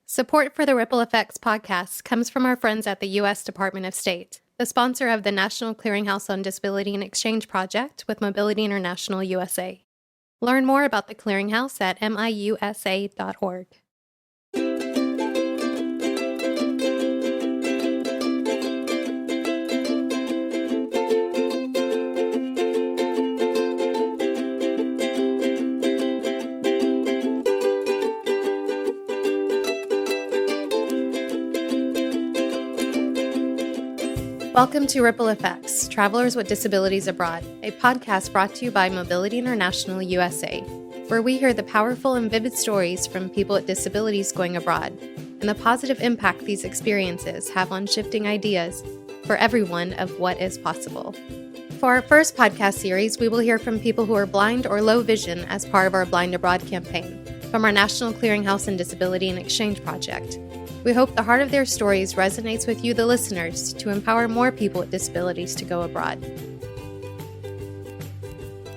Support for the Ripple Effects podcast comes from our friends at the U.S. Department of State, the sponsor of the National Clearinghouse on Disability and Exchange Project with Mobility International USA. Learn more about the Clearinghouse at miusa.org. Welcome to Ripple Effects, Travelers with Disabilities Abroad, a podcast brought to you by Mobility International USA, where we hear the powerful and vivid stories from people with disabilities going abroad, and the positive impact these experiences have on shifting ideas for everyone of what is possible. For our first podcast series, we will hear from people who are blind or low vision as part of our Blind Abroad campaign, from our National Clearinghouse on Disability and Exchange Project. We hope the heart of their stories resonates with you, the listeners, to empower more people with disabilities to go abroad.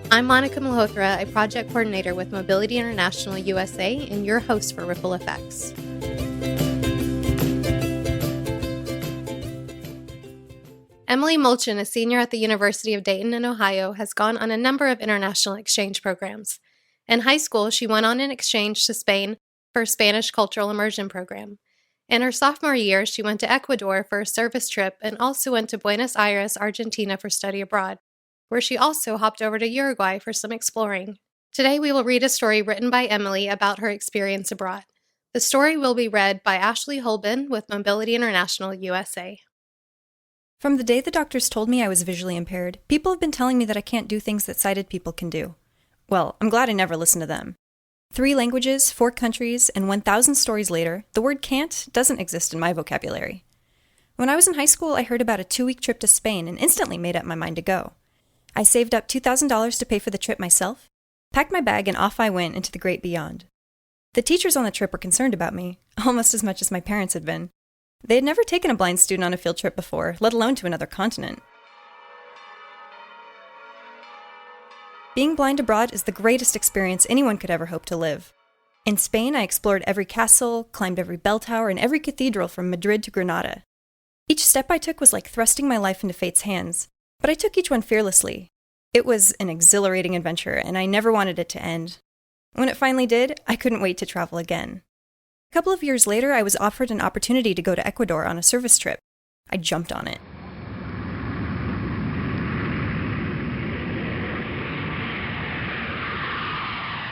I'm Monica Malhotra, a project coordinator with Mobility International USA, and your host for Ripple Effects. Emily Mulchin, a senior at the University of Dayton in Ohio, has gone on a number of international exchange programs. In high school, she went on an exchange to Spain for a Spanish cultural immersion program. In her sophomore year, she went to Ecuador for a service trip and also went to Buenos Aires, Argentina for study abroad, where she also hopped over to Uruguay for some exploring. Today, we will read a story written by Emily about her experience abroad. The story will be read by Ashley Holben with Mobility International USA. From the day the doctors told me I was visually impaired, people have been telling me that I can't do things that sighted people can do. Well, I'm glad I never listened to them. 3 languages, 4 countries, and 1,000 stories later, the word can't doesn't exist in my vocabulary. When I was in high school, I heard about a 2-week trip to Spain and instantly made up my mind to go. I saved up $2,000 to pay for the trip myself, packed my bag, and off I went into the great beyond. The teachers on the trip were concerned about me, almost as much as my parents had been. They had never taken a blind student on a field trip before, let alone to another continent. Being blind abroad is the greatest experience anyone could ever hope to live. In Spain, I explored every castle, climbed every bell tower, and every cathedral from Madrid to Granada. Each step I took was like thrusting my life into fate's hands, but I took each one fearlessly. It was an exhilarating adventure, and I never wanted it to end. When it finally did, I couldn't wait to travel again. A couple of years later, I was offered an opportunity to go to Ecuador on a service trip. I jumped on it.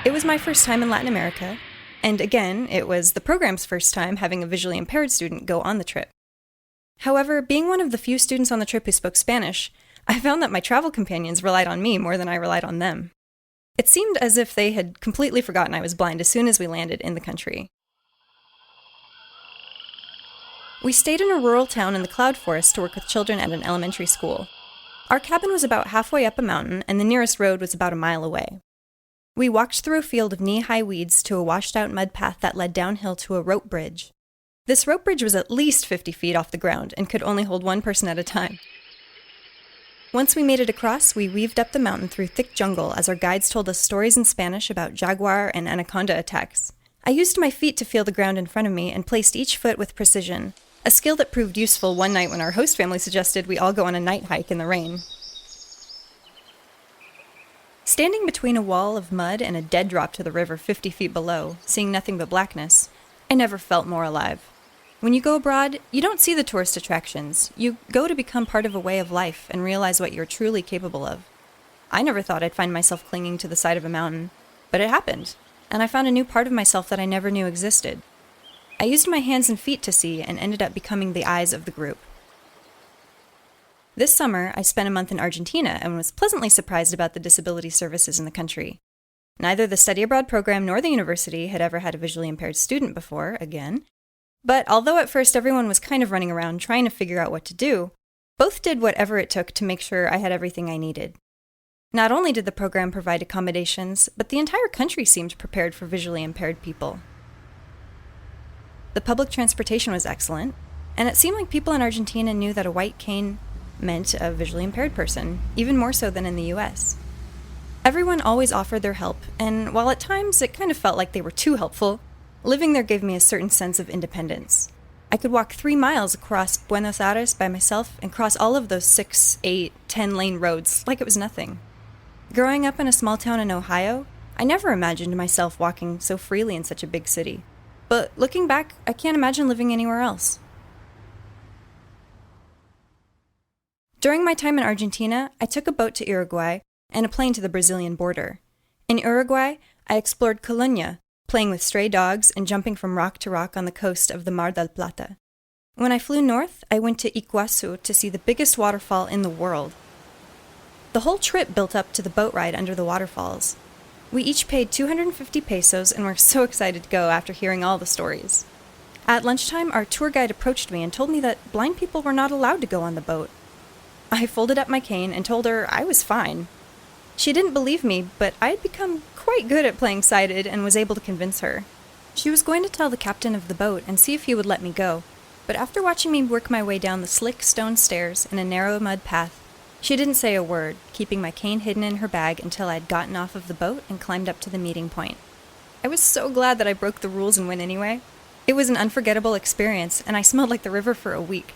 It was my first time in Latin America, and again, it was the program's first time having a visually impaired student go on the trip. However, being one of the few students on the trip who spoke Spanish, I found that my travel companions relied on me more than I relied on them. It seemed as if they had completely forgotten I was blind as soon as we landed in the country. We stayed in a rural town in the cloud forest to work with children at an elementary school. Our cabin was about halfway up a mountain, and the nearest road was about a mile away. We walked through a field of knee-high weeds to a washed-out mud path that led downhill to a rope bridge. This rope bridge was at least 50 feet off the ground and could only hold one person at a time. Once we made it across, we weaved up the mountain through thick jungle as our guides told us stories in Spanish about jaguar and anaconda attacks. I used my feet to feel the ground in front of me and placed each foot with precision, a skill that proved useful one night when our host family suggested we all go on a night hike in the rain. Standing between a wall of mud and a dead drop to the river 50 feet below, seeing nothing but blackness, I never felt more alive. When you go abroad, you don't see the tourist attractions. You go to become part of a way of life and realize what you're truly capable of. I never thought I'd find myself clinging to the side of a mountain, but it happened, and I found a new part of myself that I never knew existed. I used my hands and feet to see and ended up becoming the eyes of the group. This summer, I spent a month in Argentina and was pleasantly surprised about the disability services in the country. Neither the study abroad program nor the university had ever had a visually impaired student before, again. But although at first everyone was kind of running around trying to figure out what to do, both did whatever it took to make sure I had everything I needed. Not only did the program provide accommodations, but the entire country seemed prepared for visually impaired people. The public transportation was excellent, and it seemed like people in Argentina knew that a white cane meant a visually impaired person, even more so than in the US. Everyone always offered their help, and while at times it kind of felt like they were too helpful, Living there gave me a certain sense of independence. I could walk 3 miles across Buenos Aires by myself and cross all of those 6, 8, 10-lane roads like it was nothing. Growing up in a small town in Ohio, I never imagined myself walking so freely in such a big city. But looking back, I can't imagine living anywhere else. During my time in Argentina, I took a boat to Uruguay and a plane to the Brazilian border. In Uruguay, I explored Colonia, playing with stray dogs and jumping from rock to rock on the coast of the Mar del Plata. When I flew north, I went to Iguazu to see the biggest waterfall in the world. The whole trip built up to the boat ride under the waterfalls. We each paid 250 pesos and were so excited to go after hearing all the stories. At lunchtime, our tour guide approached me and told me that blind people were not allowed to go on the boat. I folded up my cane and told her I was fine. She didn't believe me, but I had become quite good at playing sighted and was able to convince her. She was going to tell the captain of the boat and see if he would let me go, but after watching me work my way down the slick stone stairs in a narrow mud path, she didn't say a word, keeping my cane hidden in her bag until I had gotten off of the boat and climbed up to the meeting point. I was so glad that I broke the rules and went anyway. It was an unforgettable experience, and I smelled like the river for a week.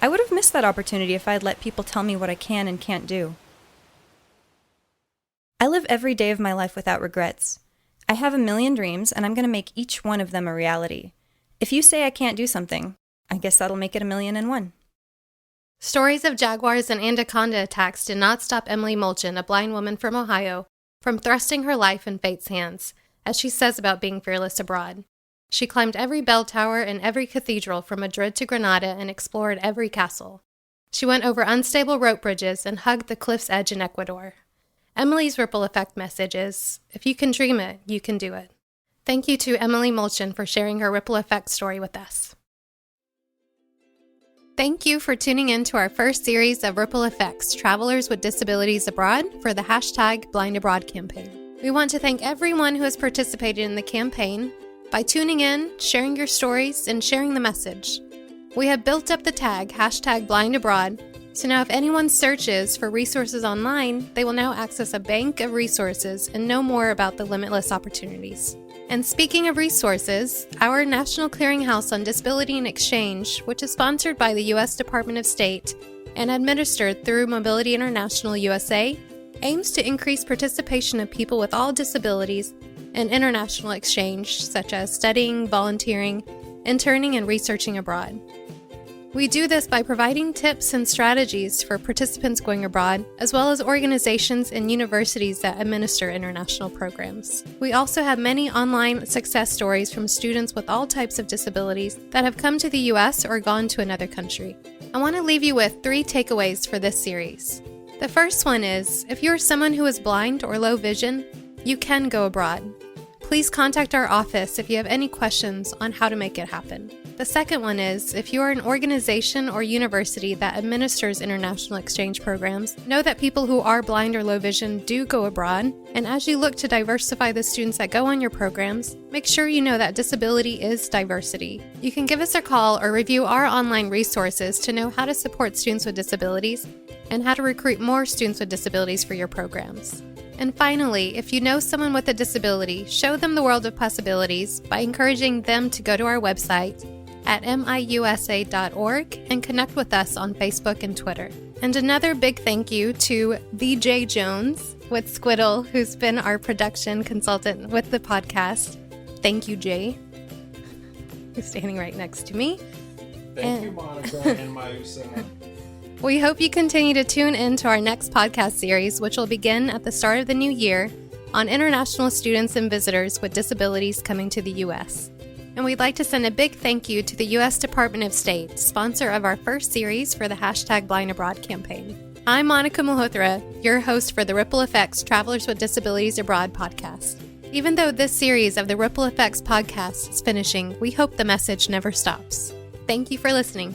I would have missed that opportunity if I had let people tell me what I can and can't do. I live every day of my life without regrets. I have a million dreams, and I'm going to make each one of them a reality. If you say I can't do something, I guess that'll make it 1,000,001. Stories of jaguars and anaconda attacks did not stop Emily Molchan, a blind woman from Ohio, from thrusting her life in fate's hands, as she says about being fearless abroad. She climbed every bell tower and every cathedral from Madrid to Granada and explored every castle. She went over unstable rope bridges and hugged the cliff's edge in Ecuador. Emily's ripple effect message is, if you can dream it, you can do it. Thank you to Emily Molchan for sharing her ripple effect story with us. Thank you for tuning in to our first series of Ripple Effects, Travelers with Disabilities Abroad for the #BlindAbroad campaign. We want to thank everyone who has participated in the campaign by tuning in, sharing your stories, and sharing the message. We have built up the tag, #BlindAbroad, so now if anyone searches for resources online, they will now access a bank of resources and know more about the limitless opportunities. And speaking of resources, our National Clearinghouse on Disability and Exchange, which is sponsored by the U.S. Department of State and administered through Mobility International USA, aims to increase participation of people with all disabilities in international exchange, such as studying, volunteering, interning, and researching abroad. We do this by providing tips and strategies for participants going abroad, as well as organizations and universities that administer international programs. We also have many online success stories from students with all types of disabilities that have come to the U.S. or gone to another country. I want to leave you with 3 takeaways for this series. The first one is, if you're someone who is blind or low vision, you can go abroad. Please contact our office if you have any questions on how to make it happen. The second one is, if you are an organization or university that administers international exchange programs, know that people who are blind or low vision do go abroad, and as you look to diversify the students that go on your programs, make sure you know that disability is diversity. You can give us a call or review our online resources to know how to support students with disabilities and how to recruit more students with disabilities for your programs. And finally, if you know someone with a disability, show them the world of possibilities by encouraging them to go to our website at miusa.org and connect with us on Facebook and Twitter. And another big thank you to VJ Jones with Squiddle, who's been our production consultant with the podcast. Thank you, Jay, who's standing right next to me. Thank you, Monica and Miusa. We hope you continue to tune in to our next podcast series, which will begin at the start of the new year on international students and visitors with disabilities coming to the U.S. And we'd like to send a big thank you to the U.S. Department of State, sponsor of our first series for the #BlindAbroad campaign. I'm Monica Malhotra, your host for the Ripple Effects Travelers with Disabilities Abroad podcast. Even though this series of the Ripple Effects podcast is finishing, we hope the message never stops. Thank you for listening.